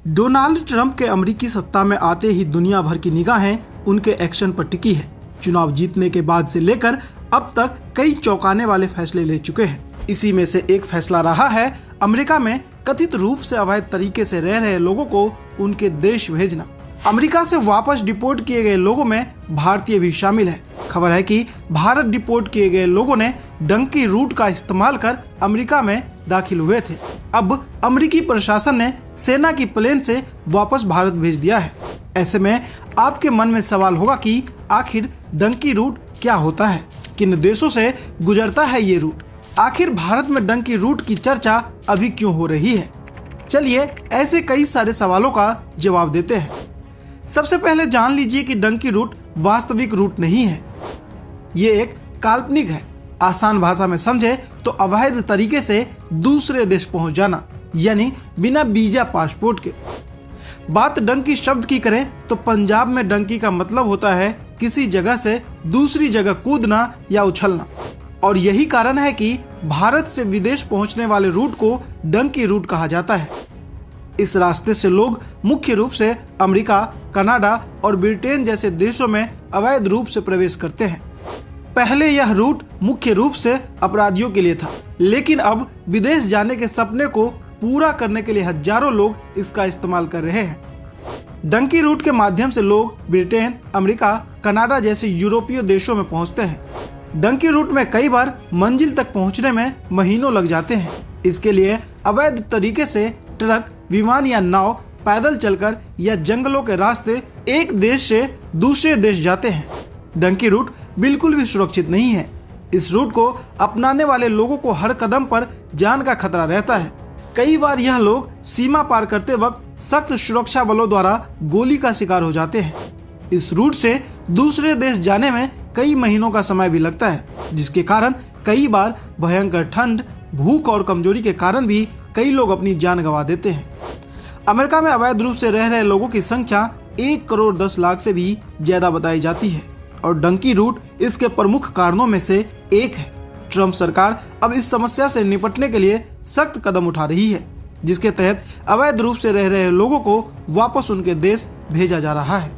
Donald Trump के अमेरिकी सत्ता में आते ही दुनिया भर की निगाहें उनके एक्शन पर टिकी है। चुनाव जीतने के बाद से लेकर अब तक कई चौंकाने वाले फैसले ले चुके हैं। इसी में से एक फैसला रहा है अमेरिका में कथित रूप से अवैध तरीके से रह रहे लोगों को उनके देश भेजना। अमेरिका से वापस डिपोर्ट किए गए लोगों में भारतीय भी शामिल है। खबर है कि भारत डिपोर्ट किए गए लोगों ने डंकी रूट का इस्तेमाल कर अमेरिका में दाखिल हुए थे। अब अमेरिकी प्रशासन ने सेना की प्लेन से वापस भारत भेज दिया है। ऐसे में आपके मन में सवाल होगा कि आखिर डंकी रूट क्या होता है, किन देशों से गुजरता है ये रूट, आखिर भारत में डंकी रूट की चर्चा अभी क्यों हो रही है। चलिए ऐसे कई सारे सवालों का जवाब देते हैं। सबसे पहले जान लीजिए कि डंकी रूट वास्तविक रूट नहीं है, ये एक काल्पनिक है। आसान भाषा में समझे तो अवैध तरीके से दूसरे देश पहुंच जाना, यानी बिना वीजा पासपोर्ट के। बात डंकी शब्द की करें तो पंजाब में डंकी का मतलब होता है किसी जगह से दूसरी जगह कूदना या उछलना, और यही कारण है कि भारत से विदेश पहुंचने वाले रूट को डंकी रूट कहा जाता है। इस रास्ते से लोग मुख्य रूप से अमेरिका, कनाडा और ब्रिटेन जैसे देशों में अवैध रूप से प्रवेश करते हैं। पहले यह रूट मुख्य रूप से अपराधियों के लिए था, लेकिन अब विदेश जाने के सपने को पूरा करने के लिए हजारों लोग इसका इस्तेमाल कर रहे हैं। डंकी रूट के माध्यम से लोग ब्रिटेन, अमेरिका, कनाडा जैसे यूरोपीय देशों में पहुंचते हैं। डंकी रूट में कई बार मंजिल तक पहुंचने में महीनों लग जाते हैं। इसके लिए अवैध तरीके से ट्रक, विमान या नाव, पैदल चलकर या जंगलों के रास्ते एक देश से दूसरे देश जाते हैं। डंकी रूट बिल्कुल भी सुरक्षित नहीं है। इस रूट को अपनाने वाले लोगों को हर कदम पर जान का खतरा रहता है। कई बार यह लोग सीमा पार करते वक्त सख्त सुरक्षा बलों द्वारा गोली का शिकार हो जाते हैं। इस रूट से दूसरे देश जाने में कई महीनों का समय भी लगता है, जिसके कारण कई बार भयंकर ठंड, भूख और कमजोरी के कारण भी कई लोग अपनी जान गंवा देते हैं। अमेरिका में अवैध रूप से रह रहे लोगों की संख्या 1 करोड़ 10 लाख से भी ज्यादा बताई जाती है, और डंकी रूट इसके प्रमुख कारणों में से एक है। ट्रंप सरकार अब इस समस्या से निपटने के लिए सख्त कदम उठा रही है, जिसके तहत अवैध रूप से रह रहे लोगों को वापस उनके देश भेजा जा रहा है।